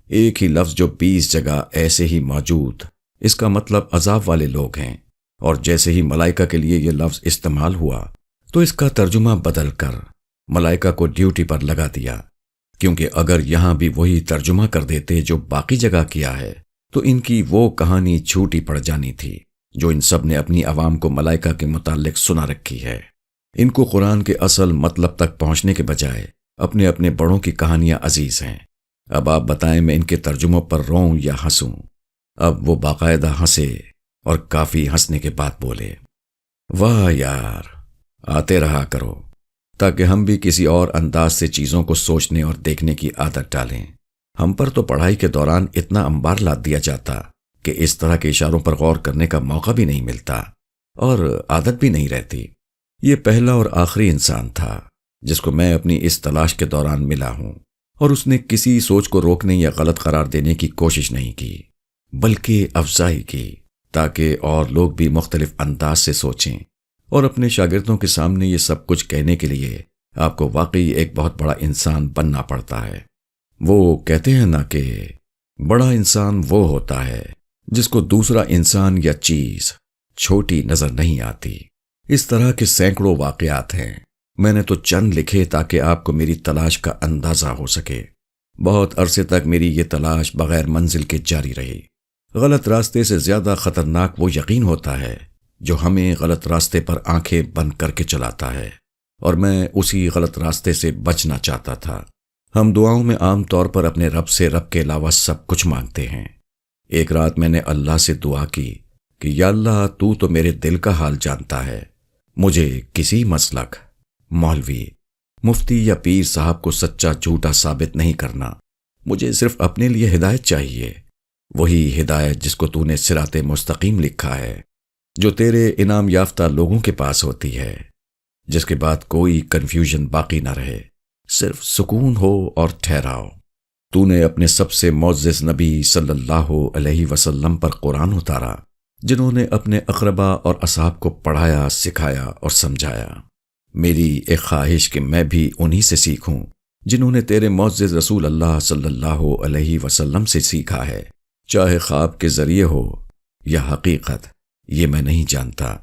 ایک ہی لفظ جو 20 جگہ ایسے ہی موجود، اس کا مطلب عذاب والے لوگ ہیں، اور جیسے ہی ملائکہ کے لیے یہ لفظ استعمال ہوا تو اس کا ترجمہ بدل کر ملائکہ کو ڈیوٹی پر لگا دیا، کیونکہ اگر یہاں بھی وہی ترجمہ کر دیتے جو باقی جگہ کیا ہے تو ان کی وہ کہانی جھوٹی پڑ جانی تھی جو ان سب نے اپنی عوام کو ملائکہ کے متعلق سنا رکھی ہے۔ ان کو قرآن کے اصل مطلب تک پہنچنے کے بجائے اپنے اپنے بڑوں کی کہانیاں عزیز ہیں۔ اب آپ بتائیں میں ان کے ترجموں پر روں یا ہنسوں؟ اب وہ باقاعدہ ہنسے، اور کافی ہنسنے کے بعد بولے، واہ یار، آتے رہا کرو تاکہ ہم بھی کسی اور انداز سے چیزوں کو سوچنے اور دیکھنے کی عادت ڈالیں۔ ہم پر تو پڑھائی کے دوران اتنا انبار لاد دیا جاتا کہ اس طرح کے اشاروں پر غور کرنے کا موقع بھی نہیں ملتا اور عادت بھی نہیں رہتی۔ یہ پہلا اور آخری انسان تھا جس کو میں اپنی اس تلاش کے دوران ملا ہوں، اور اس نے کسی سوچ کو روکنے یا غلط قرار دینے کی کوشش نہیں کی، بلکہ افزائی کی، تاکہ اور لوگ بھی مختلف انداز سے سوچیں۔ اور اپنے شاگردوں کے سامنے یہ سب کچھ کہنے کے لیے آپ کو واقعی ایک بہت بڑا انسان بننا پڑتا ہے۔ وہ کہتے ہیں نا کہ بڑا انسان وہ ہوتا ہے جس کو دوسرا انسان یا چیز چھوٹی نظر نہیں آتی۔ اس طرح کے سینکڑوں واقعات ہیں، میں نے تو چند لکھے تاکہ آپ کو میری تلاش کا اندازہ ہو سکے۔ بہت عرصے تک میری یہ تلاش بغیر منزل کے جاری رہی۔ غلط راستے سے زیادہ خطرناک وہ یقین ہوتا ہے جو ہمیں غلط راستے پر آنکھیں بند کر کے چلاتا ہے، اور میں اسی غلط راستے سے بچنا چاہتا تھا۔ ہم دعاؤں میں عام طور پر اپنے رب سے رب کے علاوہ سب کچھ مانگتے ہیں۔ ایک رات میں نے اللہ سے دعا کی کہ یا اللہ، تو میرے دل کا حال جانتا ہے، مجھے کسی مسلک، مولوی، مفتی یا پیر صاحب کو سچا جھوٹا ثابت نہیں کرنا، مجھے صرف اپنے لیے ہدایت چاہیے، وہی ہدایت جس کو تو نے صراط مستقیم لکھا ہے، جو تیرے انعام یافتہ لوگوں کے پاس ہوتی ہے، جس کے بعد کوئی کنفیوژن باقی نہ رہے، صرف سکون ہو اور ٹھہراؤ۔ تو نے اپنے سب سے معزز نبی صلی اللہ علیہ وسلم پر قرآن اتارا، جنہوں نے اپنے اقربا اور اصحاب کو پڑھایا، سکھایا اور سمجھایا۔ میری ایک خواہش کہ میں بھی انہی سے سیکھوں جنہوں نے تیرے معزز رسول اللہ صلی اللہ علیہ وسلم سے سیکھا ہے، چاہے خواب کے ذریعے ہو یا حقیقت، یہ میں نہیں جانتا،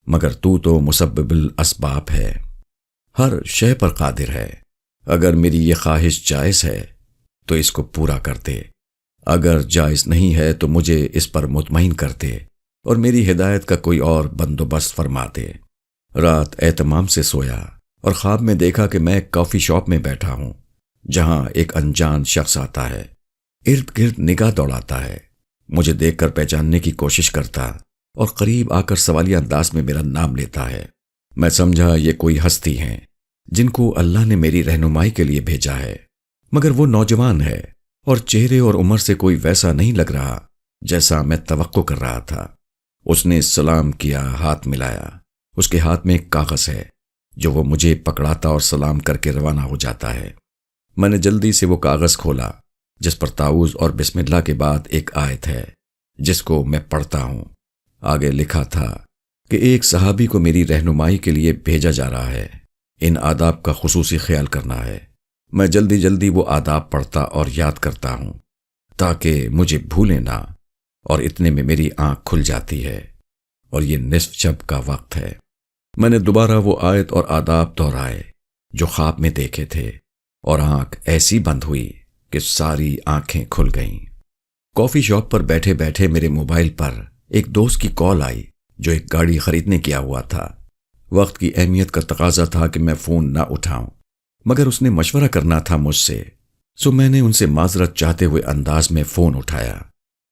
مگر تو مسبب الاسباب ہے، ہر شے پر قادر ہے۔ اگر میری یہ خواہش جائز ہے تو اس کو پورا کر دے، اگر جائز نہیں ہے تو مجھے اس پر مطمئن کر دے اور میری ہدایت کا کوئی اور بندوبست فرما دے۔ رات اہتمام سے سویا اور خواب میں دیکھا کہ میں ایک کافی شاپ میں بیٹھا ہوں، جہاں ایک انجان شخص آتا ہے، ارد گرد نگاہ دوڑاتا ہے، مجھے دیکھ کر پہچاننے کی کوشش کرتا اور قریب آ کر سوالیہ انداز میں میرا نام لیتا ہے۔ میں سمجھا یہ کوئی ہستی ہیں جن کو اللہ نے میری رہنمائی کے لیے بھیجا ہے، مگر وہ نوجوان ہے اور چہرے اور عمر سے کوئی ویسا نہیں لگ رہا جیسا میں توقع کر رہا تھا۔ اس نے سلام کیا، ہاتھ ملایا، اس کے ہاتھ میں ایک کاغذ ہے جو وہ مجھے پکڑاتا اور سلام کر کے روانہ ہو جاتا ہے۔ میں نے جلدی سے وہ کاغذ کھولا جس پر تعوذ اور بسم اللہ کے بعد ایک آیت ہے، جس کو میں پڑھتا ہوں، آگے لکھا تھا کہ ایک صحابی کو میری رہنمائی کے لیے بھیجا جا رہا ہے، ان آداب کا خصوصی خیال کرنا ہے۔ میں جلدی جلدی وہ آداب پڑھتا اور یاد کرتا ہوں تاکہ مجھے بھولے نہ، اور اتنے میں میری آنکھ کھل جاتی ہے اور یہ نصف شب کا وقت ہے۔ میں نے دوبارہ وہ آیت اور آداب دہرائے جو خواب میں دیکھے تھے، اور آنکھ ایسی بند ہوئی کہ ساری آنکھیں کھل گئیں۔ کافی شاپ پر بیٹھے بیٹھے میرے موبائل پر ایک دوست کی کال آئی جو ایک گاڑی خریدنے کیا ہوا تھا۔ وقت کی اہمیت کا تقاضا تھا کہ میں فون نہ اٹھاؤں، مگر اس نے مشورہ کرنا تھا مجھ سے، سو میں نے ان سے معذرت چاہتے ہوئے انداز میں فون اٹھایا۔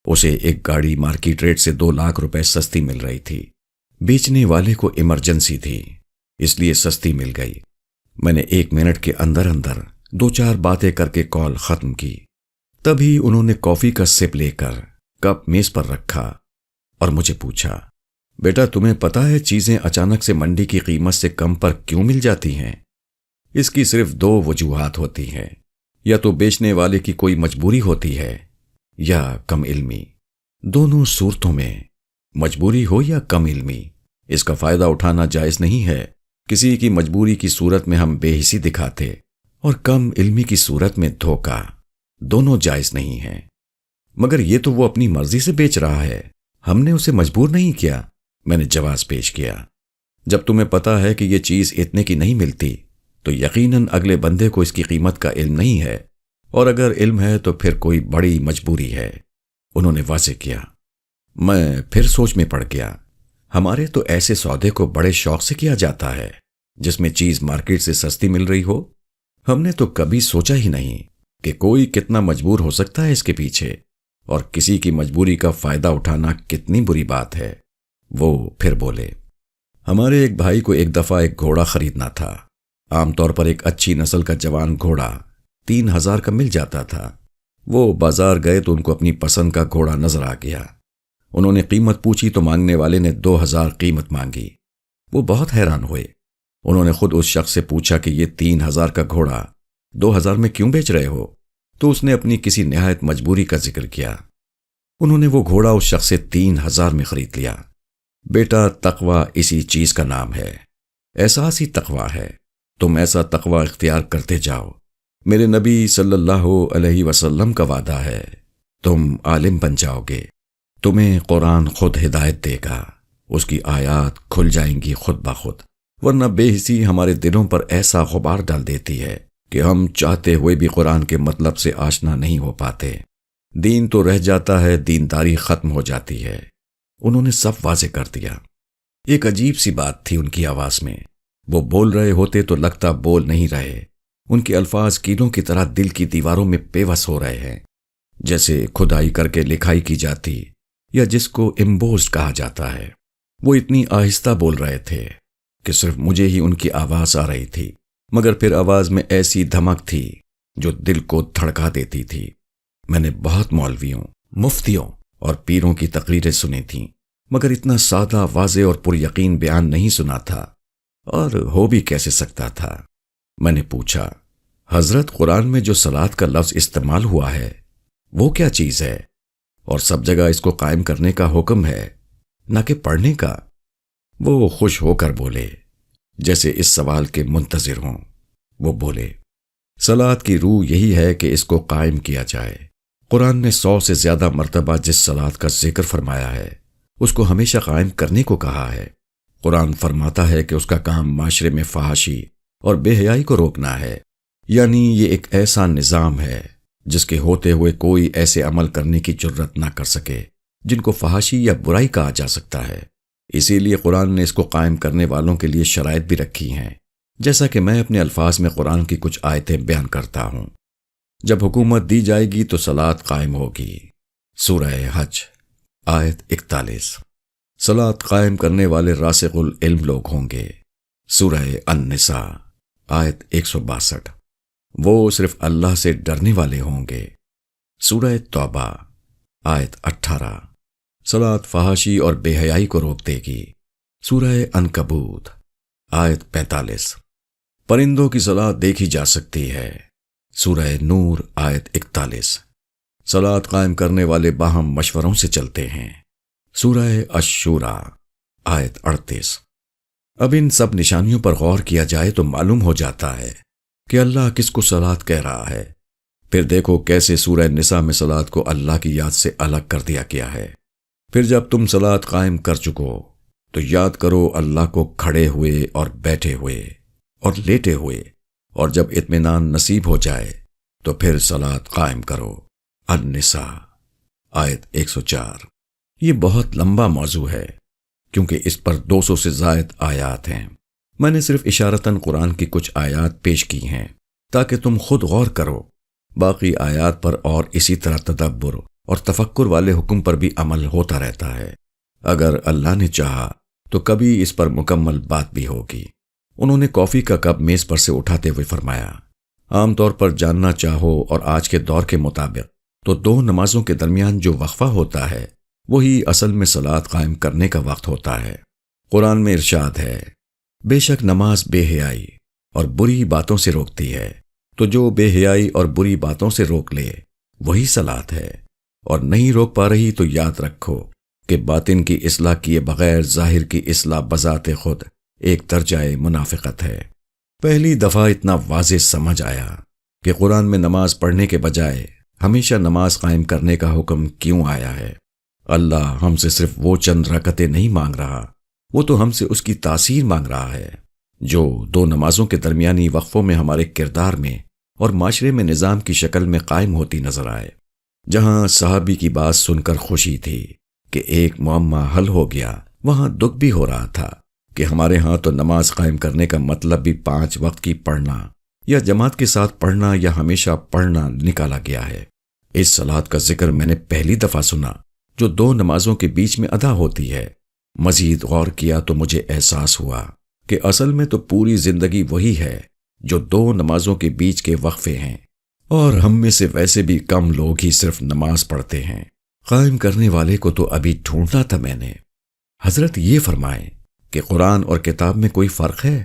اسے ایک گاڑی مارکیٹ ریٹ سے 2 لاکھ روپے سستی مل رہی تھی۔ بیچنے والے کو ایمرجنسی تھی، اس لیے سستی مل گئی۔ میں نے 1 منٹ کے اندر اندر 2-4 باتیں کر کے کال ختم کی۔ تبھی انہوں نے کافی کا سپ لے کر کپ میز پر رکھا اور مجھے پوچھا، بیٹا تمہیں پتا ہے چیزیں اچانک سے منڈی کی قیمت سے کم پر کیوں مل جاتی ہیں؟ اس کی صرف 2 وجوہات ہوتی ہیں، یا تو بیچنے والے کی کوئی مجبوری ہوتی ہے یا کم علمی۔ دونوں صورتوں میں، مجبوری ہو یا کم علمی، اس کا فائدہ اٹھانا جائز نہیں ہے۔ کسی کی مجبوری کی صورت میں ہم بے حسی دکھاتے اور کم علمی کی صورت میں دھوکہ، دونوں جائز نہیں ہیں۔ مگر یہ تو وہ اپنی مرضی سے بیچ رہا ہے، ہم نے اسے مجبور نہیں کیا، میں نے جواز پیش کیا۔ جب تمہیں پتا ہے کہ یہ چیز اتنے کی نہیں ملتی تو یقیناً اگلے بندے کو اس کی قیمت کا علم نہیں ہے، اور اگر علم ہے تو پھر کوئی بڑی مجبوری ہے، انہوں نے واضح کیا۔ میں پھر سوچ میں پڑ گیا، ہمارے تو ایسے سودے کو بڑے شوق سے کیا جاتا ہے جس میں چیز مارکیٹ سے سستی مل رہی ہو۔ ہم نے تو کبھی سوچا ہی نہیں کہ کوئی کتنا مجبور ہو سکتا ہے اس کے پیچھے، اور کسی کی مجبوری کا فائدہ اٹھانا کتنی بری بات ہے۔ وہ پھر بولے، ہمارے ایک بھائی کو ایک دفعہ ایک گھوڑا خریدنا تھا۔ عام طور پر ایک اچھی نسل کا جوان گھوڑا 3000 کا مل جاتا تھا۔ وہ بازار گئے تو ان کو اپنی پسند کا گھوڑا نظر آ گیا۔ انہوں نے قیمت پوچھی تو مانگنے والے نے 2000 قیمت مانگی۔ وہ بہت حیران ہوئے۔ انہوں نے خود اس شخص سے پوچھا کہ یہ 3000 کا گھوڑا 2000 میں کیوں بیچ رہے ہو؟ تو اس نے اپنی کسی نہایت مجبوری کا ذکر کیا۔ انہوں نے وہ گھوڑا اس شخص سے 3000 میں خرید لیا۔ بیٹا تقوی اسی چیز کا نام ہے، احساسی تقوی ہے۔ تم ایسا تقوی اختیار کرتے جاؤ۔ میرے نبی صلی اللہ علیہ وسلم کا وعدہ ہے، تم عالم بن جاؤ گے، تمہیں قرآن خود ہدایت دے گا، اس کی آیات کھل جائیں گی خود بخود، ورنہ بے حسی ہمارے دلوں پر ایسا غبار ڈال دیتی ہے کہ ہم چاہتے ہوئے بھی قرآن کے مطلب سے آشنا نہیں ہو پاتے۔ دین تو رہ جاتا ہے، دینداری ختم ہو جاتی ہے۔ انہوں نے سب واضح کر دیا۔ ایک عجیب سی بات تھی ان کی آواز میں، وہ بول رہے ہوتے تو لگتا بول نہیں رہے۔ ان کے الفاظ کیلوں کی طرح دل کی دیواروں میں پیوست ہو رہے ہیں، جیسے کھدائی کر کے لکھائی کی جاتی، یا جس کو امبوزڈ کہا جاتا ہے۔ وہ اتنی آہستہ بول رہے تھے کہ صرف مجھے ہی ان کی آواز آ رہی تھی، مگر پھر آواز میں ایسی دھمک تھی جو دل کو دھڑکا دیتی تھی۔ میں نے بہت مولویوں، مفتیوں اور پیروں کی تقریریں سنی تھیں، مگر اتنا سادہ، واضح اور پر یقین بیان نہیں سنا تھا، اور ہو بھی کیسے سکتا تھا۔ میں نے پوچھا، حضرت قرآن میں جو صلاۃ کا لفظ استعمال ہوا ہے وہ کیا چیز ہے؟ اور سب جگہ اس کو قائم کرنے کا حکم ہے، نہ کہ پڑھنے کا؟ وہ خوش ہو کر بولے جیسے اس سوال کے منتظر ہوں۔ وہ بولے، صلاۃ کی روح یہی ہے کہ اس کو قائم کیا جائے۔ قرآن نے 100 سے زیادہ مرتبہ جس صلاۃ کا ذکر فرمایا ہے اس کو ہمیشہ قائم کرنے کو کہا ہے۔ قرآن فرماتا ہے کہ اس کا کام معاشرے میں فحاشی اور بے حیائی کو روکنا ہے، یعنی یہ ایک ایسا نظام ہے جس کے ہوتے ہوئے کوئی ایسے عمل کرنے کی جرت نہ کر سکے جن کو فحاشی یا برائی کہا جا سکتا ہے۔ اسی لیے قرآن نے اس کو قائم کرنے والوں کے لیے شرائط بھی رکھی ہیں، جیسا کہ میں اپنے الفاظ میں قرآن کی کچھ آیتیں بیان کرتا ہوں۔ جب حکومت دی جائے گی تو صلاۃ قائم ہوگی۔ سورہ حج آیت 41۔ صلاۃ قائم کرنے والے راسخ العلم لوگ ہوں گے۔ سورہ النساء آیت 162۔ وہ صرف اللہ سے ڈرنے والے ہوں گے۔ سورہ توبہ آیت 18۔ صلاۃ فحاشی اور بے حیائی کو روک دے گی۔ سورہ عنکبوت آیت 45۔ پرندوں کی صلاۃ دیکھی جا سکتی ہے۔ سورہ نور آیت 41۔ صلاۃ قائم کرنے والے باہم مشوروں سے چلتے ہیں۔ سورہ الشورى آیت 38۔ اب ان سب نشانیوں پر غور کیا جائے تو معلوم ہو جاتا ہے کہ اللہ کس کو صلاۃ کہہ رہا ہے۔ پھر دیکھو کیسے سورہ نساء میں صلاۃ کو اللہ کی یاد سے الگ کر دیا گیا ہے۔ پھر جب تم صلاۃ قائم کر چکو تو یاد کرو اللہ کو کھڑے ہوئے اور بیٹھے ہوئے اور لیٹے ہوئے، اور جب اطمینان نصیب ہو جائے تو پھر صلاۃ قائم کرو۔ النساء آیت 104۔ یہ بہت لمبا موضوع ہے کیونکہ اس پر 200 سے زائد آیات ہیں۔ میں نے صرف اشارتاً قرآن کی کچھ آیات پیش کی ہیں تاکہ تم خود غور کرو۔ باقی آیات پر اور اسی طرح تدبر اور تفکر والے حکم پر بھی عمل ہوتا رہتا ہے۔ اگر اللہ نے چاہا تو کبھی اس پر مکمل بات بھی ہوگی۔ انہوں نے کافی کا کپ میز پر سے اٹھاتے ہوئے فرمایا، عام طور پر جاننا چاہو اور آج کے دور کے مطابق تو 2 نمازوں کے درمیان جو وقفہ ہوتا ہے وہی اصل میں صلاۃ قائم کرنے کا وقت ہوتا ہے۔ قرآن میں ارشاد ہے، بے شک نماز بے حیائی اور بری باتوں سے روکتی ہے، تو جو بے حیائی اور بری باتوں سے روک لے وہی صلاۃ ہے، اور نہیں روک پا رہی تو یاد رکھو کہ باطن کی اصلاح کیے بغیر ظاہر کی اصلاح بذات خود ایک درجہ منافقت ہے۔ پہلی دفعہ اتنا واضح سمجھ آیا کہ قرآن میں نماز پڑھنے کے بجائے ہمیشہ نماز قائم کرنے کا حکم کیوں آیا ہے۔ اللہ ہم سے صرف وہ چند رکعتیں نہیں مانگ رہا، وہ تو ہم سے اس کی تاثیر مانگ رہا ہے جو 2 نمازوں کے درمیانی وقفوں میں ہمارے کردار میں اور معاشرے میں نظام کی شکل میں قائم ہوتی نظر آئے۔ جہاں صحابی کی بات سن کر خوشی تھی کہ ایک معمہ حل ہو گیا، وہاں دکھ بھی ہو رہا تھا کہ ہمارے ہاں تو نماز قائم کرنے کا مطلب بھی 5 وقت کی پڑھنا یا جماعت کے ساتھ پڑھنا یا ہمیشہ پڑھنا نکالا گیا ہے۔ اس صلاۃ کا ذکر میں نے پہلی دفعہ سنا جو 2 نمازوں کے بیچ میں ادا ہوتی ہے۔ مزید غور کیا تو مجھے احساس ہوا کہ اصل میں تو پوری زندگی وہی ہے جو 2 نمازوں کے بیچ کے وقفے ہیں، اور ہم میں سے ویسے بھی کم لوگ ہی صرف نماز پڑھتے ہیں۔ قائم کرنے والے کو تو ابھی ڈھونڈنا تھا میں نے۔ حضرت یہ فرمائیں کہ قرآن اور کتاب میں کوئی فرق ہے،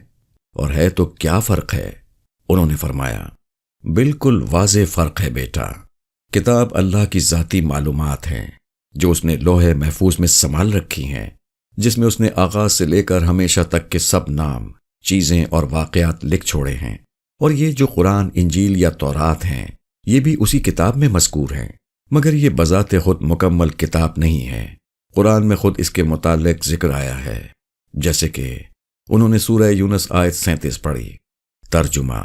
اور ہے تو کیا فرق ہے؟ انہوں نے فرمایا، بالکل واضح فرق ہے بیٹا۔ کتاب اللہ کی ذاتی معلومات ہیں جو اس نے لوح محفوظ میں سنبھال رکھی ہیں، جس میں اس نے آغاز سے لے کر ہمیشہ تک کے سب نام، چیزیں اور واقعات لکھ چھوڑے ہیں، اور یہ جو قرآن، انجیل یا تورات ہیں یہ بھی اسی کتاب میں مذکور ہیں، مگر یہ بذات خود مکمل کتاب نہیں ہے۔ قرآن میں خود اس کے متعلق ذکر آیا ہے، جیسے کہ انہوں نے سورہ یونس آیت 37 پڑھی۔ ترجمہ،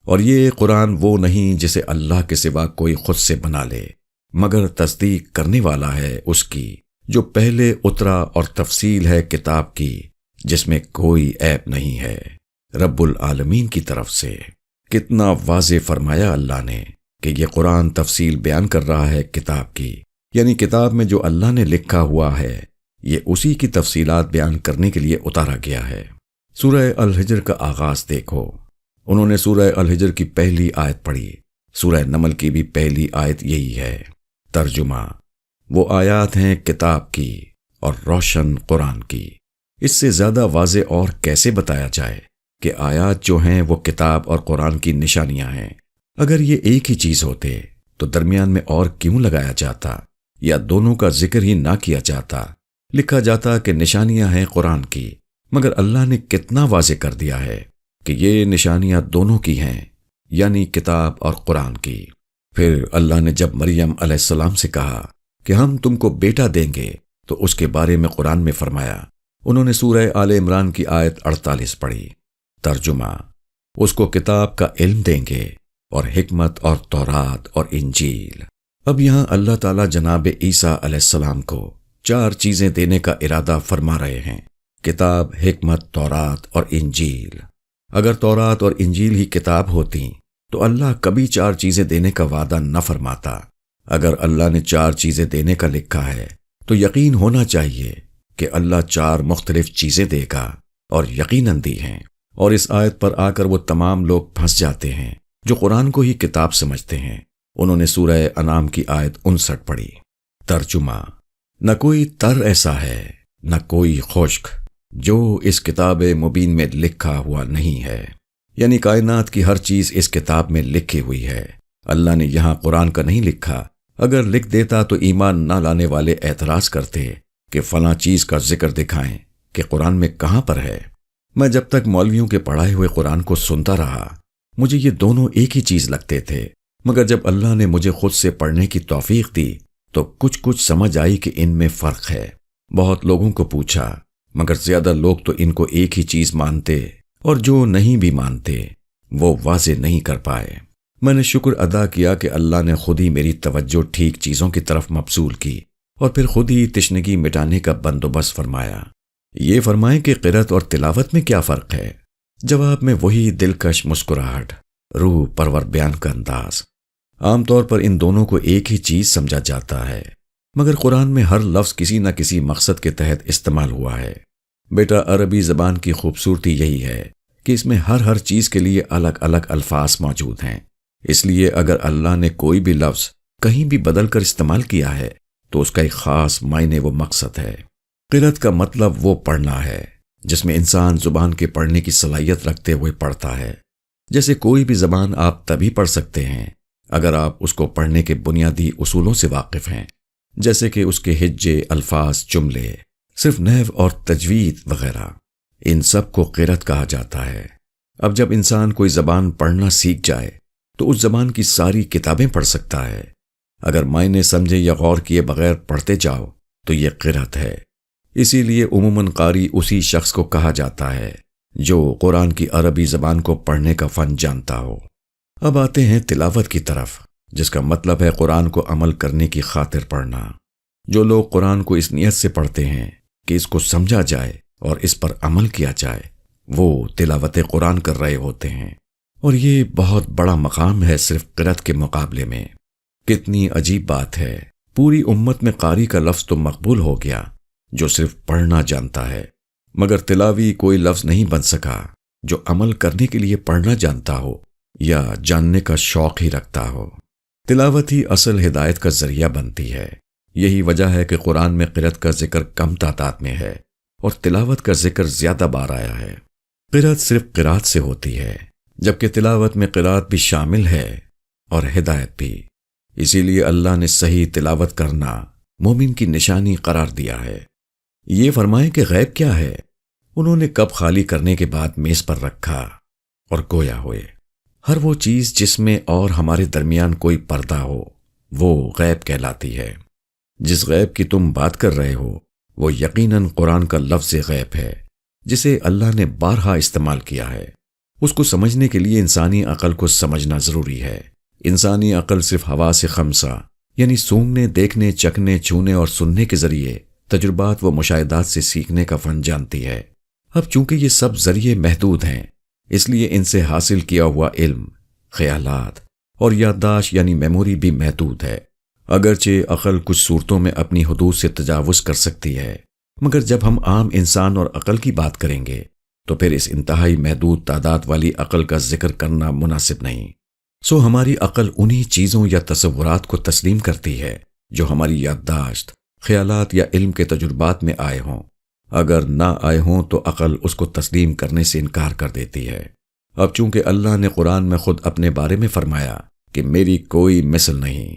اور یہ قرآن وہ نہیں جسے اللہ کے سوا کوئی خود سے بنا لے، مگر تصدیق کرنے والا ہے اس کی جو پہلے اترا، اور تفصیل ہے کتاب کی جس میں کوئی عیب نہیں ہے، رب العالمین کی طرف سے۔ کتنا واضح فرمایا اللہ نے کہ یہ قرآن تفصیل بیان کر رہا ہے کتاب کی، یعنی کتاب میں جو اللہ نے لکھا ہوا ہے یہ اسی کی تفصیلات بیان کرنے کے لیے اتارا گیا ہے۔ سورہ الحجر کا آغاز دیکھو، انہوں نے سورہ الحجر کی پہلی آیت پڑھی، سورہ نمل کی بھی پہلی آیت یہی ہے۔ ترجمہ، وہ آیات ہیں کتاب کی اور روشن قرآن کی۔ اس سے زیادہ واضح اور کیسے بتایا جائے کہ آیات جو ہیں وہ کتاب اور قرآن کی نشانیاں ہیں۔ اگر یہ ایک ہی چیز ہوتے تو درمیان میں اور کیوں لگایا جاتا، یا دونوں کا ذکر ہی نہ کیا جاتا، لکھا جاتا کہ نشانیاں ہیں قرآن کی، مگر اللہ نے کتنا واضح کر دیا ہے کہ یہ نشانیاں دونوں کی ہیں، یعنی کتاب اور قرآن کی۔ پھر اللہ نے جب مریم علیہ السلام سے کہا کہ ہم تم کو بیٹا دیں گے تو اس کے بارے میں قرآن میں فرمایا، انہوں نے سورہ آل عمران کی آیت 48 پڑھی۔ ترجمہ، اس کو کتاب کا علم دیں گے اور حکمت اور تورات اور انجیل۔ اب یہاں اللہ تعالیٰ جناب عیسیٰ علیہ السلام کو 4 چیزیں دینے کا ارادہ فرما رہے ہیں، کتاب، حکمت، تورات اور انجیل۔ اگر تورات اور انجیل ہی کتاب ہوتی تو اللہ کبھی 4 چیزیں دینے کا وعدہ نہ فرماتا۔ اگر اللہ نے 4 چیزیں دینے کا لکھا ہے تو یقین ہونا چاہیے کہ اللہ 4 مختلف چیزیں دے گا، اور یقیناً دی ہیں۔ اور اس آیت پر آ کر وہ تمام لوگ پھنس جاتے ہیں جو قرآن کو ہی کتاب سمجھتے ہیں۔ انہوں نے سورہ انعام کی آیت 59 پڑھی۔ ترجمہ، نہ کوئی تر ایسا ہے نہ کوئی خشک جو اس کتاب مبین میں لکھا ہوا نہیں ہے، یعنی کائنات کی ہر چیز اس کتاب میں لکھی ہوئی ہے۔ اللہ نے یہاں قرآن کا نہیں لکھا، اگر لکھ دیتا تو ایمان نہ لانے والے اعتراض کرتے کہ فلاں چیز کا ذکر دکھائیں کہ قرآن میں کہاں پر ہے۔ میں جب تک مولویوں کے پڑھائے ہوئے قرآن کو سنتا رہا مجھے یہ دونوں ایک ہی چیز لگتے تھے، مگر جب اللہ نے مجھے خود سے پڑھنے کی توفیق دی تو کچھ سمجھ آئی کہ ان میں فرق ہے۔ بہت لوگوں کو پوچھا مگر زیادہ لوگ تو ان کو ایک ہی چیز مانتے اور جو نہیں بھی مانتے وہ واضح نہیں کر پائے۔ میں نے شکر ادا کیا کہ اللہ نے خود ہی میری توجہ ٹھیک چیزوں کی طرف مبذول کی اور پھر خود ہی تشنگی مٹانے کا بندوبست فرمایا۔ یہ فرمائیں کہ قرأت اور تلاوت میں کیا فرق ہے؟ جواب میں وہی دلکش مسکراہٹ، روح پرور بیان کا انداز۔ عام طور پر ان دونوں کو ایک ہی چیز سمجھا جاتا ہے، مگر قرآن میں ہر لفظ کسی نہ کسی مقصد کے تحت استعمال ہوا ہے۔ بیٹا عربی زبان کی خوبصورتی یہی ہے کہ اس میں ہر چیز کے لیے الگ الگ الفاظ موجود ہیں، اس لیے اگر اللہ نے کوئی بھی لفظ کہیں بھی بدل کر استعمال کیا ہے تو اس کا ایک خاص معنی و مقصد ہے۔ قرأت کا مطلب وہ پڑھنا ہے جس میں انسان زبان کے پڑھنے کی صلاحیت رکھتے ہوئے پڑھتا ہے۔ جیسے کوئی بھی زبان آپ تبھی پڑھ سکتے ہیں اگر آپ اس کو پڑھنے کے بنیادی اصولوں سے واقف ہیں، جیسے کہ اس کے ہجے، الفاظ، جملے، صرف نحو اور تجوید وغیرہ۔ ان سب کو قرأت کہا جاتا ہے۔ اب جب انسان کوئی زبان پڑھنا سیکھ جائے تو اس زبان کی ساری کتابیں پڑھ سکتا ہے۔ اگر معنی سمجھے یا غور کیے بغیر پڑھتے جاؤ تو یہ قرأت ہے۔ اسی لیے عموماً قاری اسی شخص کو کہا جاتا ہے جو قرآن کی عربی زبان کو پڑھنے کا فن جانتا ہو۔ اب آتے ہیں تلاوت کی طرف، جس کا مطلب ہے قرآن کو عمل کرنے کی خاطر پڑھنا۔ جو لوگ قرآن کو اس نیت سے پڑھتے ہیں کہ اس کو سمجھا جائے اور اس پر عمل کیا جائے، وہ تلاوت قرآن کر رہے ہوتے ہیں، اور یہ بہت بڑا مقام ہے صرف قرأت کے مقابلے میں۔ کتنی عجیب بات ہے، پوری امت میں قاری کا لفظ تو مقبول ہو گیا جو صرف پڑھنا جانتا ہے، مگر تلاوی کوئی لفظ نہیں بن سکا جو عمل کرنے کے لیے پڑھنا جانتا ہو یا جاننے کا شوق ہی رکھتا ہو۔ تلاوت ہی اصل ہدایت کا ذریعہ بنتی ہے۔ یہی وجہ ہے کہ قرآن میں قرأت کا ذکر کم تعداد میں ہے اور تلاوت کا ذکر زیادہ بار آیا ہے۔ قرأت صرف قرأت سے ہوتی ہے، جبکہ تلاوت میں قرأت بھی شامل ہے اور ہدایت بھی۔ اسی لیے اللہ نے صحیح تلاوت کرنا مومن کی نشانی قرار دیا ہے۔ یہ فرمائیں کہ غیب کیا ہے؟ انہوں نے کپ خالی کرنے کے بعد میز پر رکھا اور گویا ہوئے۔ ہر وہ چیز جس میں اور ہمارے درمیان کوئی پردہ ہو وہ غیب کہلاتی ہے۔ جس غیب کی تم بات کر رہے ہو وہ یقیناً قرآن کا لفظ غیب ہے جسے اللہ نے بارہا استعمال کیا ہے۔ اس کو سمجھنے کے لیے انسانی عقل کو سمجھنا ضروری ہے۔ انسانی عقل صرف حواس خمسہ یعنی سونگنے، دیکھنے، چکھنے، چھونے اور سننے کے ذریعے تجربات و مشاہدات سے سیکھنے کا فن جانتی ہے۔ اب چونکہ یہ سب ذریعے محدود ہیں، اس لیے ان سے حاصل کیا ہوا علم، خیالات اور یادداشت یعنی میموری بھی محدود ہے۔ اگرچہ عقل کچھ صورتوں میں اپنی حدود سے تجاوز کر سکتی ہے، مگر جب ہم عام انسان اور عقل کی بات کریں گے تو پھر اس انتہائی محدود تعداد والی عقل کا ذکر کرنا مناسب نہیں۔ سو ہماری عقل انہی چیزوں یا تصورات کو تسلیم کرتی ہے جو ہماری یادداشت، خیالات یا علم کے تجربات میں آئے ہوں۔ اگر نہ آئے ہوں تو عقل اس کو تسلیم کرنے سے انکار کر دیتی ہے۔ اب چونکہ اللہ نے قرآن میں خود اپنے بارے میں فرمایا کہ میری کوئی مثل نہیں،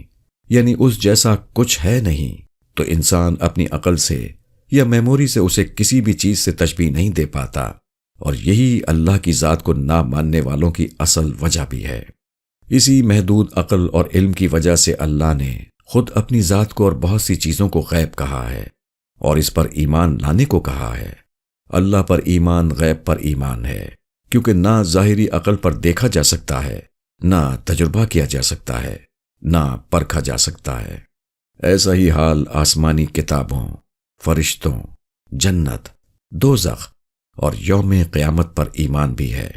یعنی اس جیسا کچھ ہے نہیں، تو انسان اپنی عقل سے یا میموری سے اسے کسی بھی چیز سے تشبیہ نہیں دے پاتا، اور یہی اللہ کی ذات کو نہ ماننے والوں کی اصل وجہ بھی ہے۔ اسی محدود عقل اور علم کی وجہ سے اللہ نے خود اپنی ذات کو اور بہت سی چیزوں کو غیب کہا ہے اور اس پر ایمان لانے کو کہا ہے۔ اللہ پر ایمان غیب پر ایمان ہے، کیونکہ نہ ظاہری عقل پر دیکھا جا سکتا ہے، نہ تجربہ کیا جا سکتا ہے، نہ پرکھا جا سکتا ہے۔ ایسا ہی حال آسمانی کتابوں، فرشتوں، جنت، دوزخ اور یوم قیامت پر ایمان بھی ہے۔